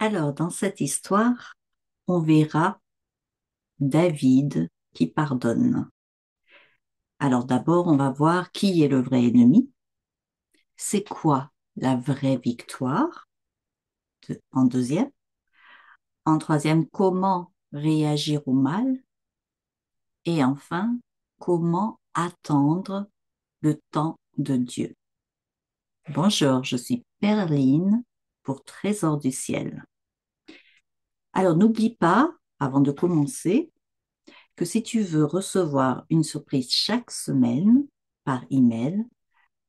Alors, dans cette histoire, on verra David qui pardonne. Alors d'abord, on va voir qui est le vrai ennemi, c'est quoi la vraie victoire, en deuxième. En troisième, comment réagir au mal. Et enfin, comment attendre le temps de Dieu. Bonjour, je suis Perline pour Trésor du ciel. Alors n'oublie pas, avant de commencer, que si tu veux recevoir une surprise chaque semaine par email,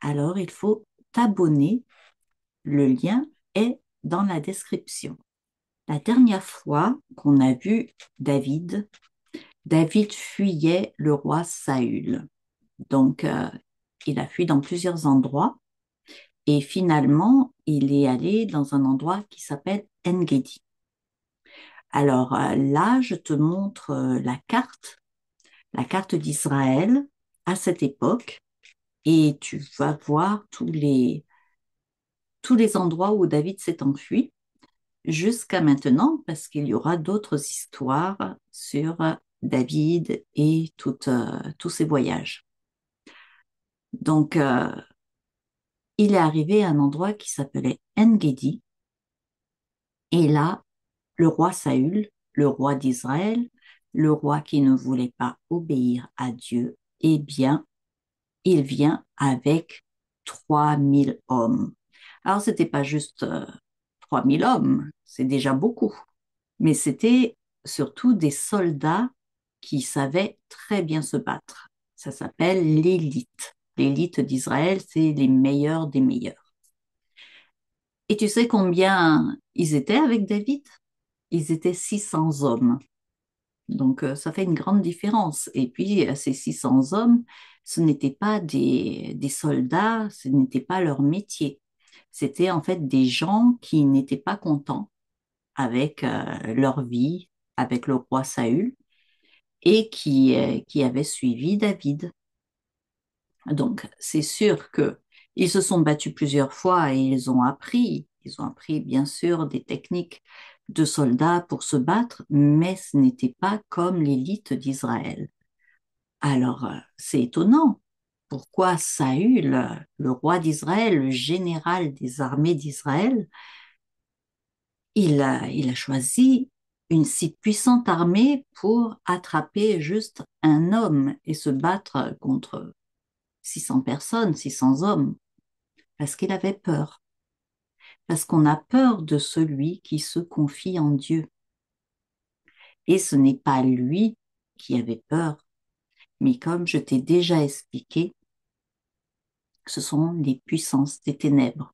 alors il faut t'abonner. Le lien est dans la description. La dernière fois qu'on a vu David, David fuyait le roi Saül. Donc, il a fui dans plusieurs endroits et finalement, il est allé dans un endroit qui s'appelle En-Gedi. Alors là, je te montre la carte d'Israël à cette époque et tu vas voir tous les endroits où David s'est enfui jusqu'à maintenant parce qu'il y aura d'autres histoires sur David et tous ses voyages. Donc, il est arrivé à un endroit qui s'appelait En-Gedi et là, le roi Saül, le roi d'Israël, le roi qui ne voulait pas obéir à Dieu, eh bien, il vient avec 3000 hommes. Alors, c'était pas juste 3000 hommes, c'est déjà beaucoup, mais c'était surtout des soldats qui savaient très bien se battre. Ça s'appelle l'élite. L'élite d'Israël, c'est les meilleurs des meilleurs. Et tu sais combien ils étaient avec David? Ils étaient 600 hommes. Donc, ça fait une grande différence. Et puis, ces 600 hommes, ce n'étaient pas des soldats, ce n'était pas leur métier. C'était en fait des gens qui n'étaient pas contents avec leur vie, avec le roi Saül, et qui avaient suivi David. Donc, c'est sûr que ils se sont battus plusieurs fois et ils ont appris bien sûr des techniques de soldats pour se battre, mais ce n'était pas comme l'élite d'Israël. Alors, c'est étonnant. Pourquoi Saül, le roi d'Israël, le général des armées d'Israël, il a choisi une si puissante armée pour attraper juste un homme et se battre contre 600 personnes, 600 hommes, parce qu'il avait peur. Parce qu'on a peur de celui qui se confie en Dieu. Et ce n'est pas lui qui avait peur, mais comme je t'ai déjà expliqué, ce sont les puissances des ténèbres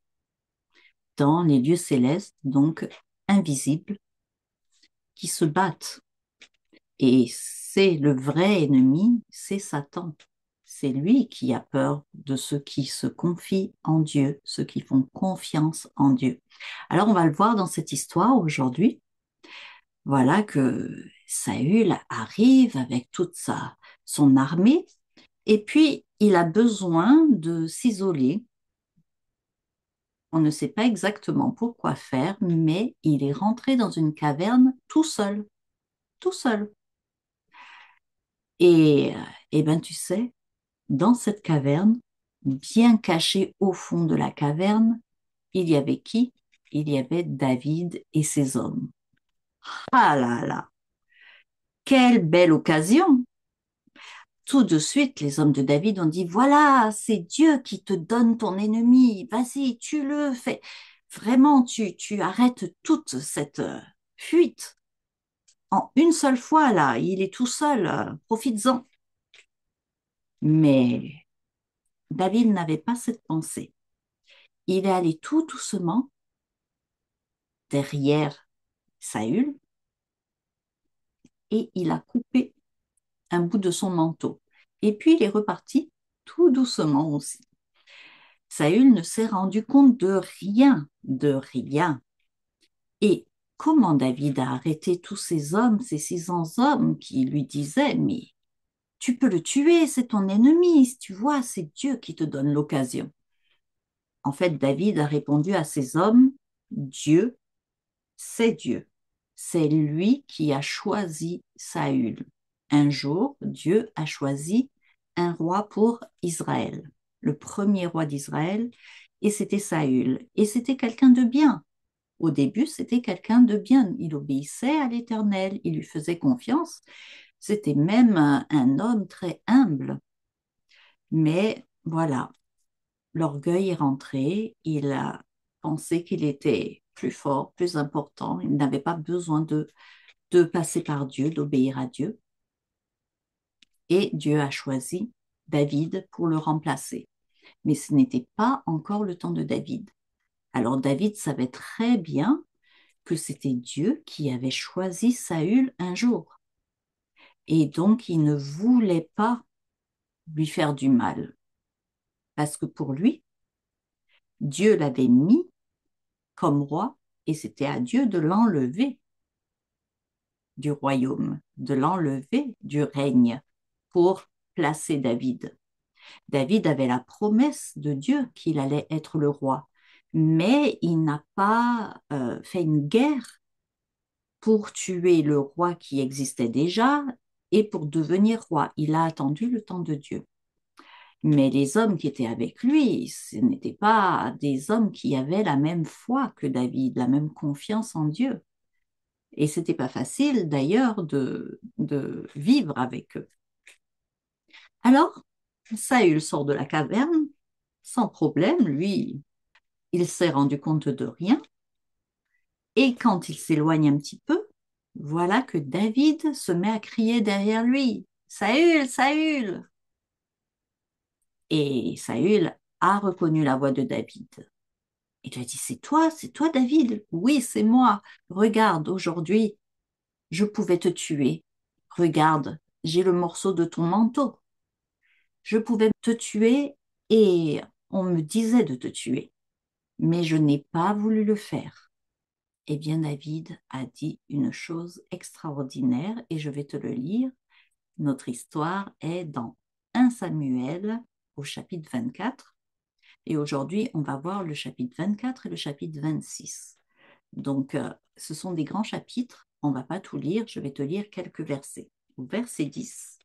dans les lieux célestes, donc invisibles, qui se battent. Et c'est le vrai ennemi, c'est Satan. C'est lui qui a peur de ceux qui se confient en Dieu, ceux qui font confiance en Dieu. Alors on va le voir dans cette histoire aujourd'hui. Voilà que Saül arrive avec son armée et puis il a besoin de s'isoler. On ne sait pas exactement pourquoi faire, mais il est rentré dans une caverne tout seul, tout seul. Et, eh ben, tu sais, dans cette caverne, bien caché au fond de la caverne, il y avait qui? Il y avait David et ses hommes. Ah là là, quelle belle occasion! Tout de suite, les hommes de David ont dit, voilà, c'est Dieu qui te donne ton ennemi. Vas-y, tue-le, fais. Vraiment, tu arrêtes toute cette fuite. En une seule fois, là, il est tout seul, profites-en. Mais David n'avait pas cette pensée. Il est allé tout doucement derrière Saül et il a coupé un bout de son manteau. Et puis il est reparti tout doucement aussi. Saül ne s'est rendu compte de rien, de rien. Et comment David a arrêté tous ces hommes, ces 600 hommes qui lui disaient, mais tu peux le tuer, c'est ton ennemi, tu vois, c'est Dieu qui te donne l'occasion. En fait, David a répondu à ces hommes, Dieu, c'est Dieu. C'est lui qui a choisi Saül. Un jour, Dieu a choisi un roi pour Israël, le premier roi d'Israël, et c'était Saül. Et c'était quelqu'un de bien. Au début, c'était quelqu'un de bien. Il obéissait à l'Éternel, il lui faisait confiance. C'était même un homme très humble. Mais voilà, l'orgueil est rentré, il a pensé qu'il était plus fort, plus important, il n'avait pas besoin de passer par Dieu, d'obéir à Dieu. Et Dieu a choisi David pour le remplacer. Mais ce n'était pas encore le temps de David. Alors David savait très bien que c'était Dieu qui avait choisi Saül un jour. Et donc il ne voulait pas lui faire du mal. Parce que pour lui, Dieu l'avait mis comme roi et c'était à Dieu de l'enlever du royaume, de l'enlever du règne pour placer David. David avait la promesse de Dieu qu'il allait être le roi, mais il n'a pas fait une guerre pour tuer le roi qui existait déjà et pour devenir roi. Il a attendu le temps de Dieu. Mais les hommes qui étaient avec lui, ce n'étaient pas des hommes qui avaient la même foi que David, la même confiance en Dieu. Et c'était pas facile d'ailleurs de vivre avec eux. Alors, Saül sort de la caverne sans problème, lui, il s'est rendu compte de rien. Et quand il s'éloigne un petit peu, voilà que David se met à crier derrière lui, Saül, Saül! Et Saül a reconnu la voix de David. Il lui a dit, c'est toi David? Oui, c'est moi. Regarde, aujourd'hui, je pouvais te tuer. Regarde, j'ai le morceau de ton manteau. Je pouvais te tuer et on me disait de te tuer, mais je n'ai pas voulu le faire. Eh bien, David a dit une chose extraordinaire et je vais te le lire. Notre histoire est dans 1 Samuel au chapitre 24 et aujourd'hui, on va voir le chapitre 24 et le chapitre 26. Donc, ce sont des grands chapitres. On ne va pas tout lire, je vais te lire quelques versets. Au verset 10.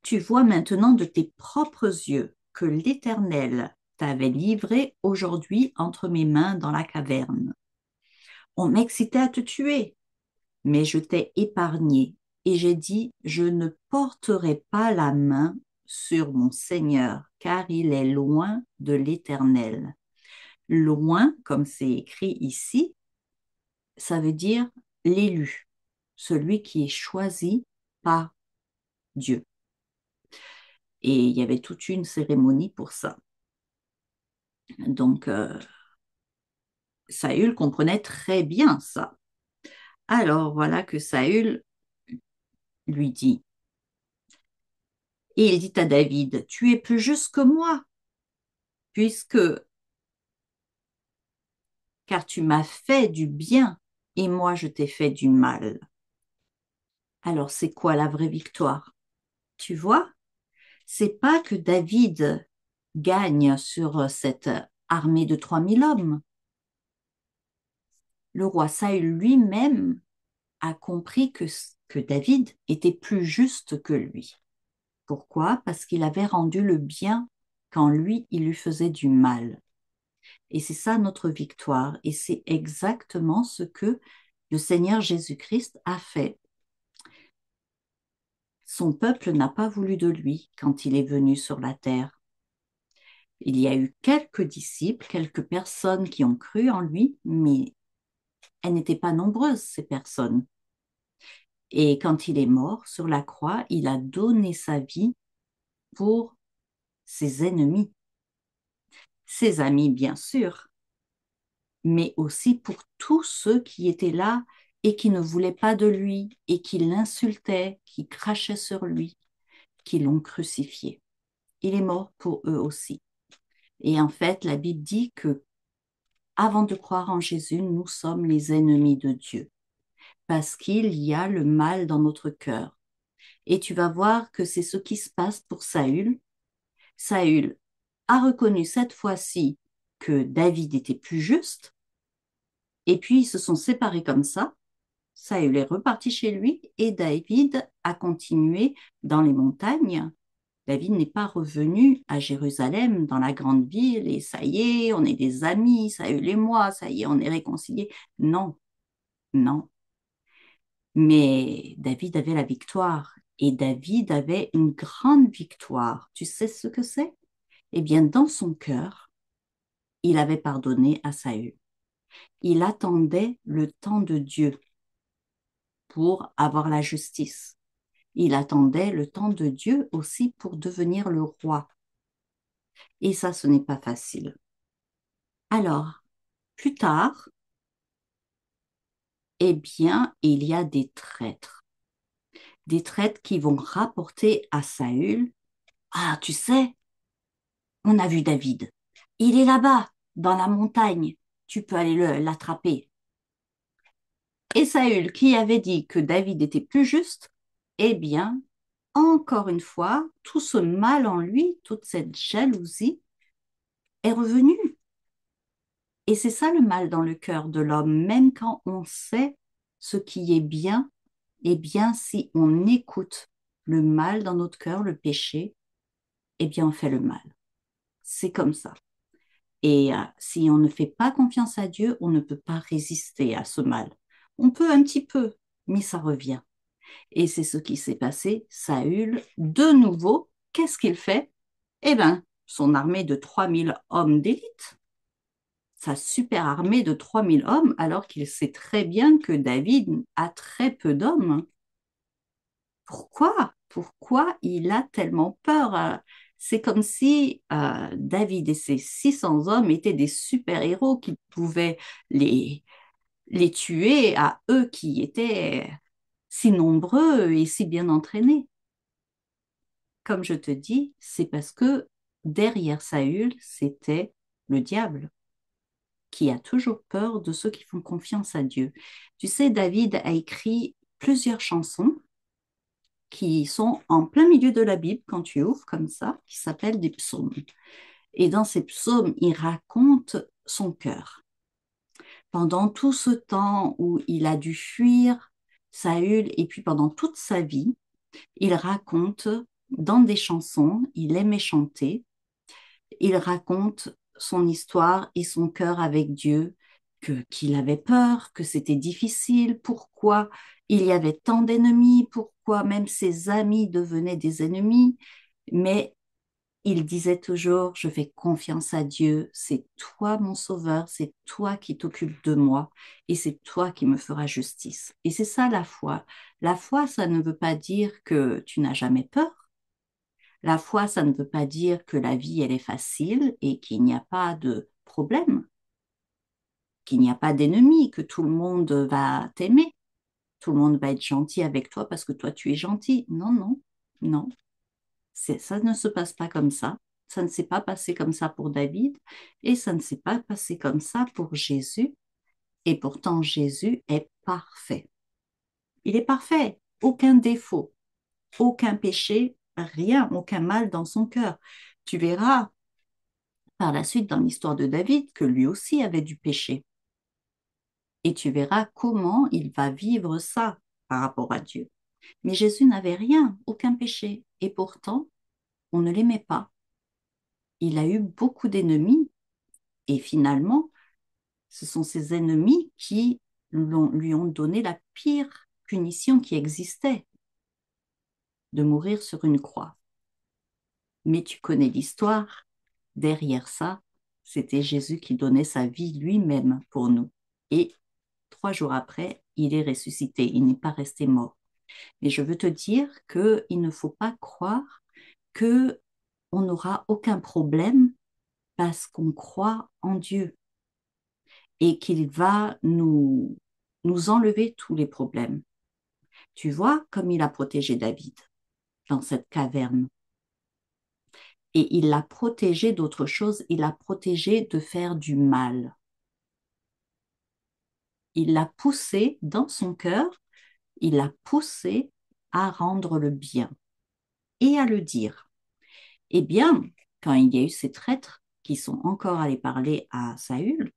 Tu vois maintenant de tes propres yeux que l'Éternel t'avait livré aujourd'hui entre mes mains dans la caverne. On m'excitait à te tuer, mais je t'ai épargné et j'ai dit, je ne porterai pas la main sur mon Seigneur, car il est loin de l'Éternel. Loin, comme c'est écrit ici, ça veut dire l'élu, celui qui est choisi par Dieu. Et il y avait toute une cérémonie pour ça. Donc, Saül comprenait très bien ça. Alors, voilà que Saül lui dit, et il dit à David, tu es plus juste que moi, puisque, car tu m'as fait du bien et moi je t'ai fait du mal. Alors, c'est quoi la vraie victoire? Tu vois, c'est pas que David gagne sur cette armée de 3000 hommes. Le roi Saül lui-même a compris que David était plus juste que lui. Pourquoi? Parce qu'il avait rendu le bien quand lui, il lui faisait du mal. Et c'est ça notre victoire. Et c'est exactement ce que le Seigneur Jésus-Christ a fait. Son peuple n'a pas voulu de lui quand il est venu sur la terre. Il y a eu quelques disciples, quelques personnes qui ont cru en lui, mais elles n'étaient pas nombreuses, ces personnes. Et quand il est mort sur la croix, il a donné sa vie pour ses ennemis, ses amis bien sûr, mais aussi pour tous ceux qui étaient là et qui ne voulaient pas de lui et qui l'insultaient, qui crachaient sur lui, qui l'ont crucifié. Il est mort pour eux aussi. Et en fait, la Bible dit que avant de croire en Jésus, nous sommes les ennemis de Dieu parce qu'il y a le mal dans notre cœur. Et tu vas voir que c'est ce qui se passe pour Saül. Saül a reconnu cette fois-ci que David était plus juste Et puis, ils se sont séparés comme ça. Saül est reparti chez lui et David a continué dans les montagnes. David n'est pas revenu à Jérusalem, dans la grande ville, et ça y est, on est des amis, Saül et moi, ça y est, on est réconciliés. Non, non. Mais David avait la victoire et David avait une grande victoire. Tu sais ce que c'est? Eh bien, dans son cœur, il avait pardonné à Saül. Il attendait le temps de Dieu pour avoir la justice. Il attendait le temps de Dieu aussi pour devenir le roi. Et ça, ce n'est pas facile. Alors, plus tard, eh bien, il y a des traîtres. Des traîtres qui vont rapporter à Saül, ah, tu sais, on a vu David. Il est là-bas, dans la montagne. Tu peux aller l'attraper. Et Saül, qui avait dit que David était plus juste, eh bien, encore une fois, tout ce mal en lui, toute cette jalousie est revenu. Et c'est ça le mal dans le cœur de l'homme, même quand on sait ce qui est bien, eh bien, si on écoute le mal dans notre cœur, le péché, eh bien, on fait le mal. C'est comme ça. Et si on ne fait pas confiance à Dieu, on ne peut pas résister à ce mal. On peut un petit peu, mais ça revient. Et c'est ce qui s'est passé. Saül, de nouveau, qu'est-ce qu'il fait? Eh bien, son armée de 3000 hommes d'élite, sa super armée de 3000 hommes, alors qu'il sait très bien que David a très peu d'hommes. Pourquoi? Pourquoi il a tellement peur? C'est comme si David et ses 600 hommes étaient des super-héros qui pouvaient les, les tuer à eux qui étaient si nombreux et si bien entraînés. Comme je te dis, c'est parce que derrière Saül, c'était le diable qui a toujours peur de ceux qui font confiance à Dieu. Tu sais, David a écrit plusieurs chansons qui sont en plein milieu de la Bible quand tu ouvres comme ça, qui s'appellent des psaumes. Et dans ces psaumes, il raconte son cœur. Pendant tout ce temps où il a dû fuir Saül et puis pendant toute sa vie, il raconte dans des chansons, il aimait chanter, il raconte son histoire et son cœur avec Dieu, qu'il avait peur, que c'était difficile, pourquoi il y avait tant d'ennemis, pourquoi même ses amis devenaient des ennemis, mais il disait toujours, je fais confiance à Dieu, c'est toi mon sauveur, c'est toi qui t'occupes de moi et c'est toi qui me feras justice. Et c'est ça la foi. La foi, ça ne veut pas dire que tu n'as jamais peur. La foi, ça ne veut pas dire que la vie, elle est facile et qu'il n'y a pas de problème, qu'il n'y a pas d'ennemis, que tout le monde va t'aimer, tout le monde va être gentil avec toi parce que toi, tu es gentil. Non, non, non. Ça ne se passe pas comme ça. Ça ne s'est pas passé comme ça pour David et ça ne s'est pas passé comme ça pour Jésus. Et pourtant, Jésus est parfait. Il est parfait. Aucun défaut, aucun péché, rien, aucun mal dans son cœur. Tu verras par la suite dans l'histoire de David que lui aussi avait du péché. Et tu verras comment il va vivre ça par rapport à Dieu. Mais Jésus n'avait rien, aucun péché. Et pourtant, on ne l'aimait pas. Il a eu beaucoup d'ennemis. Et finalement, ce sont ces ennemis qui lui ont donné la pire punition qui existait, de mourir sur une croix. Mais tu connais l'histoire. Derrière ça, c'était Jésus qui donnait sa vie lui-même pour nous. Et 3 jours après, il est ressuscité. Il n'est pas resté mort. Mais je veux te dire qu'il ne faut pas croire que on n'aura aucun problème parce qu'on croit en Dieu et qu'il va nous enlever tous les problèmes. Tu vois comme il a protégé David dans cette caverne. Et il l'a protégé d'autre chose, il l'a protégé de faire du mal. Il l'a poussé dans son cœur, il l'a poussé à rendre le bien et à le dire. Eh bien, quand il y a eu ces traîtres qui sont encore allés parler à Saül,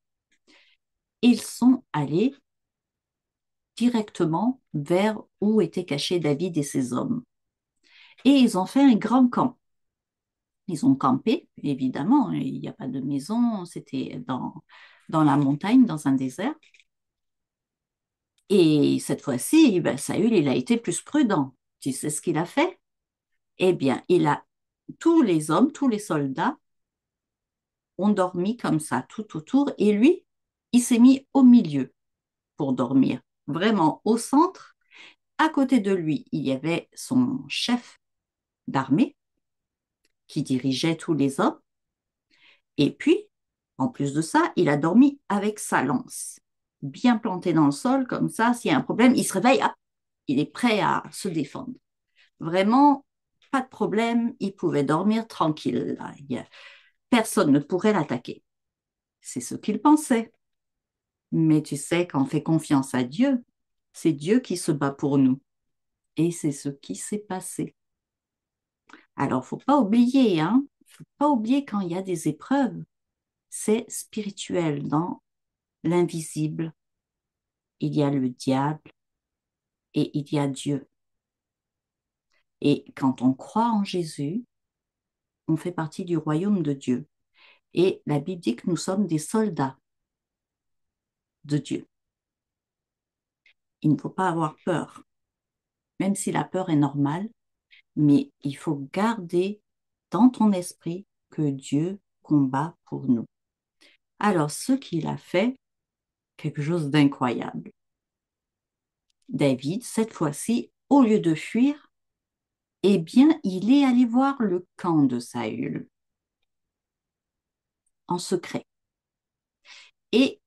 Ils sont allés directement vers où étaient cachés David et ses hommes. Et ils ont fait un grand camp. Ils ont campé, évidemment, il n'y a pas de maison, c'était dans la montagne, dans un désert. Et cette fois-ci, ben, Saül, il a été plus prudent. Tu sais ce qu'il a fait? Eh bien, tous les hommes, tous les soldats ont dormi comme ça, tout autour, et lui, il s'est mis au milieu pour dormir, vraiment au centre. À côté de lui, il y avait son chef d'armée qui dirigeait tous les hommes. Et puis, en plus de ça, il a dormi avec sa lance, bien plantée dans le sol, comme ça, s'il y a un problème, il se réveille, hop, il est prêt à se défendre. Vraiment, pas de problème, il pouvait dormir tranquille. Là. Personne ne pourrait l'attaquer. C'est ce qu'il pensait. Mais tu sais, quand on fait confiance à Dieu, c'est Dieu qui se bat pour nous. Et c'est ce qui s'est passé. Alors, faut pas oublier, hein, faut pas oublier quand il y a des épreuves, c'est spirituel dans l'invisible. Il y a le diable et il y a Dieu. Et quand on croit en Jésus, on fait partie du royaume de Dieu. Et la Bible dit que nous sommes des soldats de Dieu. Il ne faut pas avoir peur, même si la peur est normale, mais il faut garder dans ton esprit que Dieu combat pour nous. Alors, ce qu'il a fait, quelque chose d'incroyable. David, cette fois-ci, au lieu de fuir, eh bien, il est allé voir le camp de Saül en secret. Et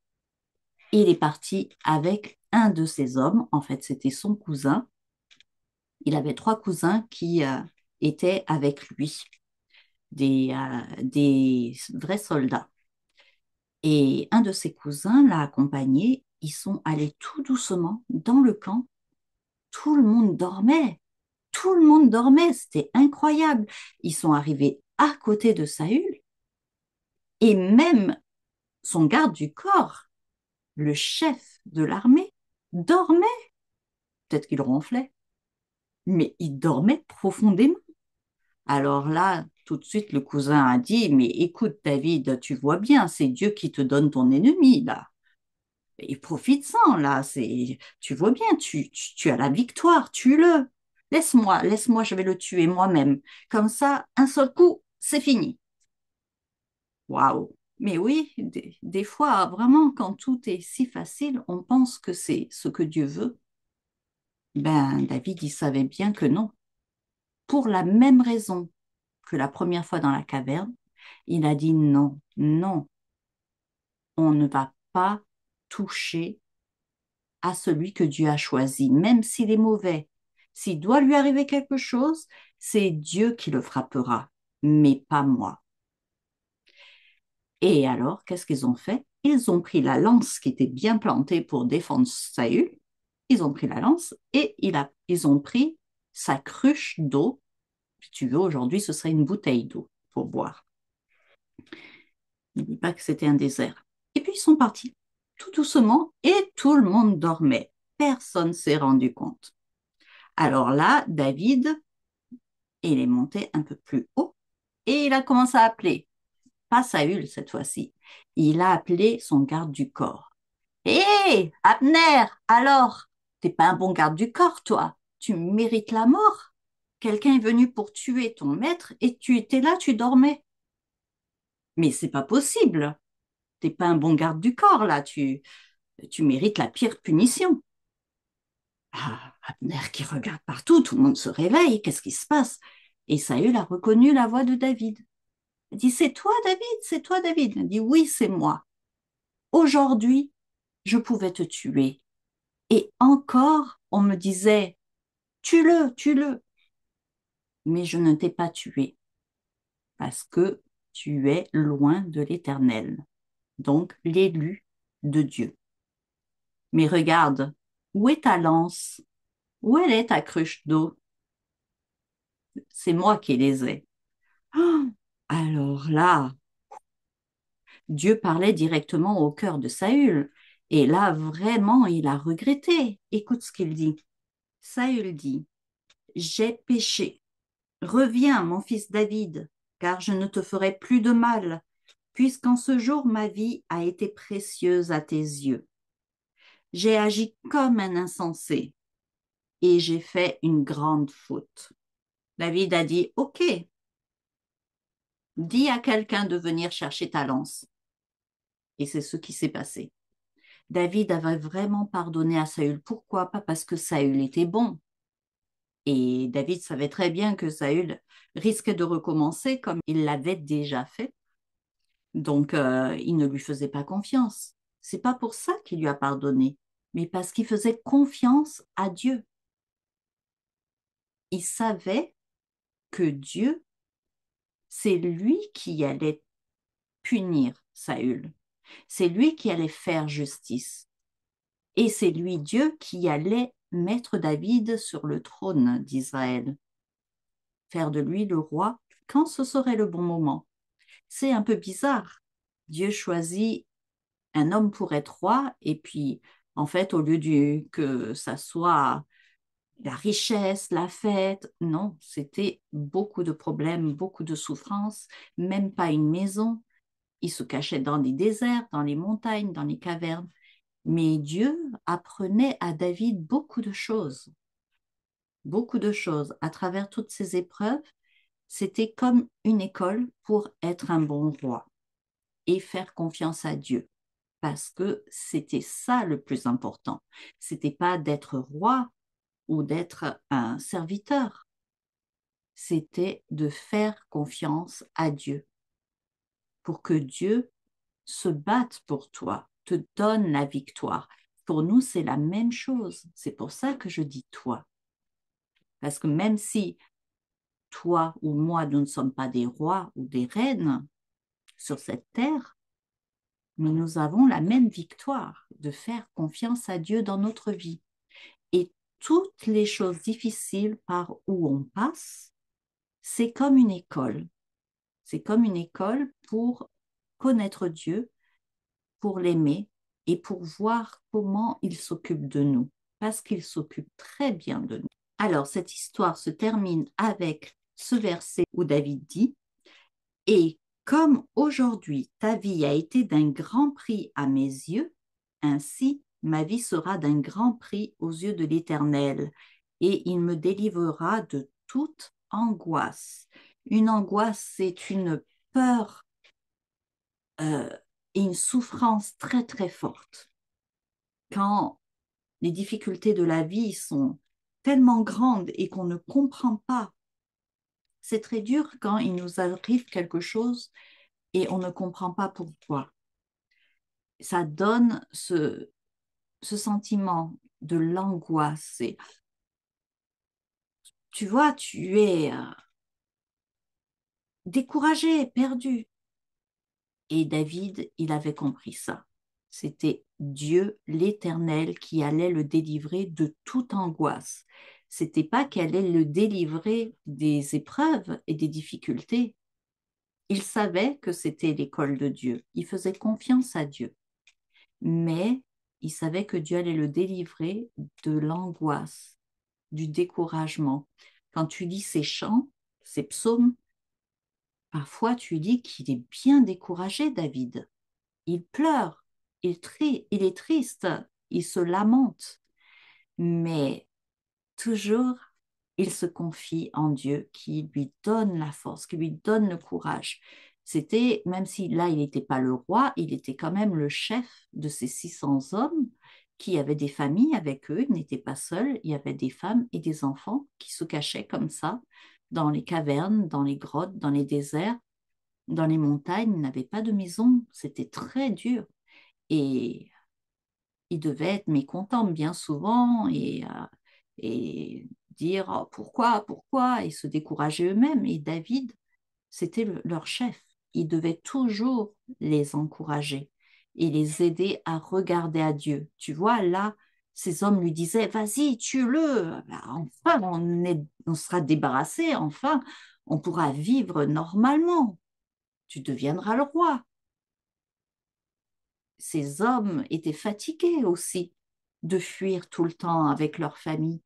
il est parti avec un de ses hommes, en fait, c'était son cousin. Il avait trois cousins qui étaient avec lui, des vrais soldats. Et un de ses cousins l'a accompagné. Ils sont allés tout doucement dans le camp. Tout le monde dormait. Tout le monde dormait. C'était incroyable. Ils sont arrivés à côté de Saül et même son garde du corps, le chef de l'armée, dormait. Peut-être qu'il ronflait, mais il dormait profondément. Alors là, tout de suite, le cousin a dit, mais écoute, David, tu vois bien, c'est Dieu qui te donne ton ennemi, là. Et profite-en, là, tu vois bien, tu as la victoire, tue-le. Laisse-moi, je vais le tuer moi-même. Comme ça, un seul coup, c'est fini. Waouh! Mais oui, des fois, vraiment, quand tout est si facile, on pense que c'est ce que Dieu veut. Ben, David, il savait bien que non. Pour la même raison que la première fois dans la caverne, il a dit non, non, on ne va pas toucher à celui que Dieu a choisi, même s'il est mauvais. S'il doit lui arriver quelque chose, c'est Dieu qui le frappera, mais pas moi. Et alors, qu'est-ce qu'ils ont fait? Ils ont pris la lance qui était bien plantée pour défendre Saül. Ils ont pris la lance et ils ont pris sa cruche d'eau. Si tu veux, aujourd'hui, ce serait une bouteille d'eau pour boire. N'oublie pas que c'était un désert. Et puis, ils sont partis tout doucement et tout le monde dormait. Personne s'est rendu compte. Alors là, David, il est monté un peu plus haut et il a commencé à appeler. Pas Saül cette fois-ci. Il a appelé son garde du corps. Hé, Abner, alors, t'es pas un bon garde du corps, toi. Tu mérites la mort. Quelqu'un est venu pour tuer ton maître et tu étais là, tu dormais. Mais c'est pas possible. T'es pas un bon garde du corps, là. Tu mérites la pire punition. Ah, Abner qui regarde partout, tout le monde se réveille. Qu'est-ce qui se passe? Et Saül a reconnu la voix de David. Il dit, c'est toi, David, c'est toi, David. Il dit, oui, c'est moi. Aujourd'hui, je pouvais te tuer. Et encore, on me disait, tue-le, tue-le. Mais je ne t'ai pas tué parce que tu es loin de l'Éternel, donc l'élu de Dieu. Mais regarde, où est ta lance? Où elle est ta cruche d'eau? C'est moi qui les ai. Ah, alors là, Dieu parlait directement au cœur de Saül. Et là, vraiment, il a regretté. Écoute ce qu'il dit. Saül dit, j'ai péché. Reviens, mon fils David, car je ne te ferai plus de mal, puisqu'en ce jour ma vie a été précieuse à tes yeux. J'ai agi comme un insensé et j'ai fait une grande faute. David a dit, OK, dis à quelqu'un de venir chercher ta lance. Et c'est ce qui s'est passé. David avait vraiment pardonné à Saül. Pourquoi? Pas parce que Saül était bon. Et David savait très bien que Saül risquait de recommencer comme il l'avait déjà fait. Donc, il ne lui faisait pas confiance. C'est pas pour ça qu'il lui a pardonné, mais parce qu'il faisait confiance à Dieu. Il savait que Dieu, c'est lui qui allait punir Saül. C'est lui qui allait faire justice. Et c'est lui, Dieu, qui allait mettre David sur le trône d'Israël, faire de lui le roi quand ce serait le bon moment. C'est un peu bizarre. Dieu choisit un homme pour être roi et puis, en fait, au lieu que ça soit la richesse, la fête, non, c'était beaucoup de problèmes, beaucoup de souffrances, même pas une maison. Il se cachait dans des déserts, dans les montagnes, dans les cavernes. Mais Dieu apprenait à David beaucoup de choses. À travers toutes ces épreuves, c'était comme une école pour être un bon roi et faire confiance à Dieu. Parce que c'était ça le plus important. C'était pas d'être roi ou d'être un serviteur. C'était de faire confiance à Dieu pour que Dieu se batte pour toi, te donne la victoire. Pour nous, c'est la même chose. C'est pour ça que je dis toi. Parce que même si toi ou moi, nous ne sommes pas des rois ou des reines sur cette terre, mais nous avons la même victoire de faire confiance à Dieu dans notre vie. Et toutes les choses difficiles par où on passe, c'est comme une école. C'est comme une école pour connaître Dieu, pour l'aimer et pour voir comment il s'occupe de nous, parce qu'il s'occupe très bien de nous. Alors, cette histoire se termine avec ce verset où David dit, et comme aujourd'hui ta vie a été d'un grand prix à mes yeux, ainsi ma vie sera d'un grand prix aux yeux de l'Éternel, et il me délivrera de toute angoisse. Une angoisse, c'est une peur euh, et une souffrance très très forte. Quand les difficultés de la vie sont tellement grandes et qu'on ne comprend pas, c'est très dur quand il nous arrive quelque chose et on ne comprend pas pourquoi. Ça donne ce sentiment de l'angoisse. Et, tu vois, tu es découragé, perdu. Et David, il avait compris ça. C'était Dieu, l'Éternel, qui allait le délivrer de toute angoisse. C'était pas qu'elle allait le délivrer des épreuves et des difficultés. Il savait que c'était l'école de Dieu. Il faisait confiance à Dieu. Mais il savait que Dieu allait le délivrer de l'angoisse, du découragement. Quand tu lis ces chants, ces psaumes, parfois tu lis qu'il est bien découragé, David. Il pleure, il est triste, il se lamente, mais toujours il se confie en Dieu qui lui donne la force, qui lui donne le courage. C'était, même si là il n'était pas le roi, il était quand même le chef de ces 600 hommes qui avaient des familles avec eux, il n'était pas seul, il y avait des femmes et des enfants qui se cachaient comme ça dans les cavernes, dans les grottes, dans les déserts, dans les montagnes, ils n'avaient pas de maison, c'était très dur. Et il devait être mécontent bien souvent et dire oh, pourquoi, et se décourager eux-mêmes. Et David, c'était leur chef. Il devait toujours les encourager et les aider à regarder à Dieu. Tu vois, là, ces hommes lui disaient, vas-y, tue-le. Ben, enfin, on sera débarrassé, enfin, on pourra vivre normalement. Tu deviendras le roi. ces hommes étaient fatigués aussi de fuir tout le temps avec leur famille.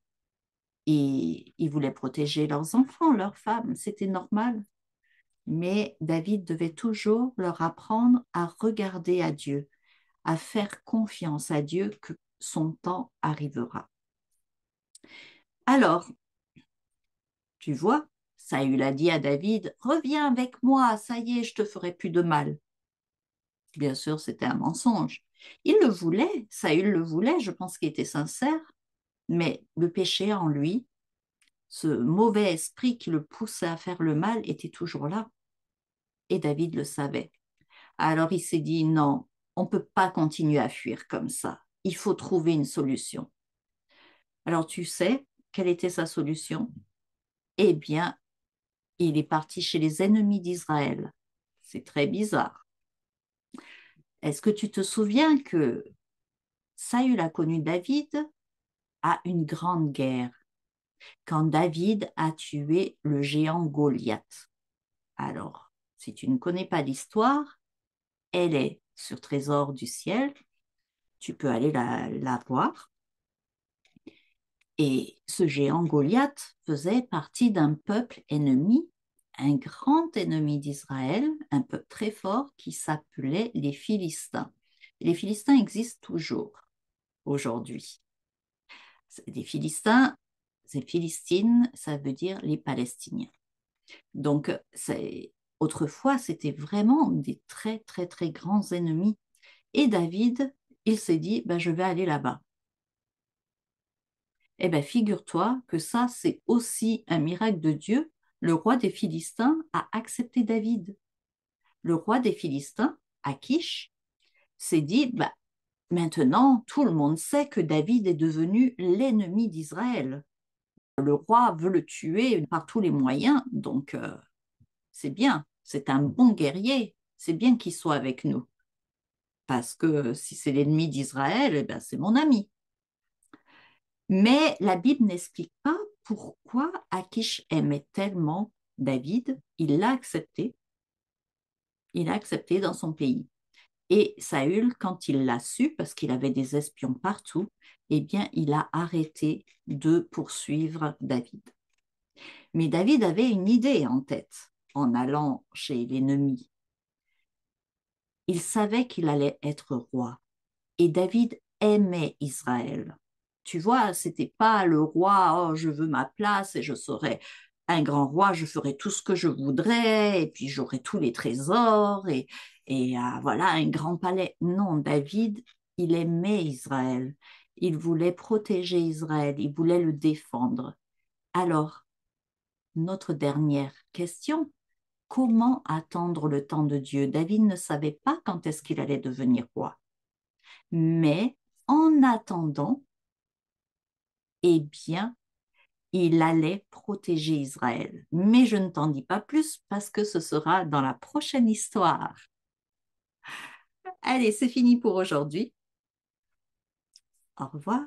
Et ils voulaient protéger leurs enfants, leurs femmes, c'était normal. Mais David devait toujours leur apprendre à regarder à Dieu, à faire confiance à Dieu que son temps arrivera. Alors, tu vois, Saül a dit à David, reviens avec moi, ça y est, je te ferai plus de mal. Bien sûr, c'était un mensonge. Il le voulait, Saül le voulait, je pense qu'il était sincère, mais le péché en lui, ce mauvais esprit qui le poussait à faire le mal, était toujours là. Et David le savait. Alors il s'est dit, non, on ne peut pas continuer à fuir comme ça. Il faut trouver une solution. Alors tu sais quelle était sa solution? Eh bien, il est parti chez les ennemis d'Israël. C'est très bizarre. Est-ce que tu te souviens que Saül a connu David à une grande guerre, quand David a tué le géant Goliath? Alors, si tu ne connais pas l'histoire, elle est sur Trésor du ciel. Tu peux aller la voir. Et ce géant Goliath faisait partie d'un peuple ennemi, un grand ennemi d'Israël, un peuple très fort qui s'appelait les Philistins. Les Philistins existent toujours aujourd'hui. Les Philistins, c'est Philistines, ça veut dire les Palestiniens. Donc, autrefois, c'était vraiment des très, très, très grands ennemis. Et David, il s'est dit, ben, je vais aller là-bas. Eh bien, figure-toi que ça, c'est aussi un miracle de Dieu. Le roi des Philistins a accepté David. Le roi des Philistins, Akish, s'est dit, bah, maintenant, tout le monde sait que David est devenu l'ennemi d'Israël. Le roi veut le tuer par tous les moyens, donc c'est bien, c'est un bon guerrier, c'est bien qu'il soit avec nous. Parce que si c'est l'ennemi d'Israël, eh ben, c'est mon ami. Mais la Bible n'explique pas pourquoi Akish aimait tellement David. Il l'a accepté dans son pays. Et Saül, quand il l'a su, parce qu'il avait des espions partout, eh bien, il a arrêté de poursuivre David. Mais David avait une idée en tête en allant chez l'ennemi. Il savait qu'il allait être roi. Et David aimait Israël. Tu vois, c'était pas le roi, oh, je veux ma place et je serai un grand roi, je ferai tout ce que je voudrais et puis j'aurai tous les trésors et voilà, un grand palais. Non, David, il aimait Israël. Il voulait protéger Israël, il voulait le défendre. Alors, notre dernière question, comment attendre le temps de Dieu? David ne savait pas quand est-ce qu'il allait devenir roi. Mais en attendant, eh bien, il allait protéger Israël. Mais je ne t'en dis pas plus parce que ce sera dans la prochaine histoire. Allez, c'est fini pour aujourd'hui. Au revoir.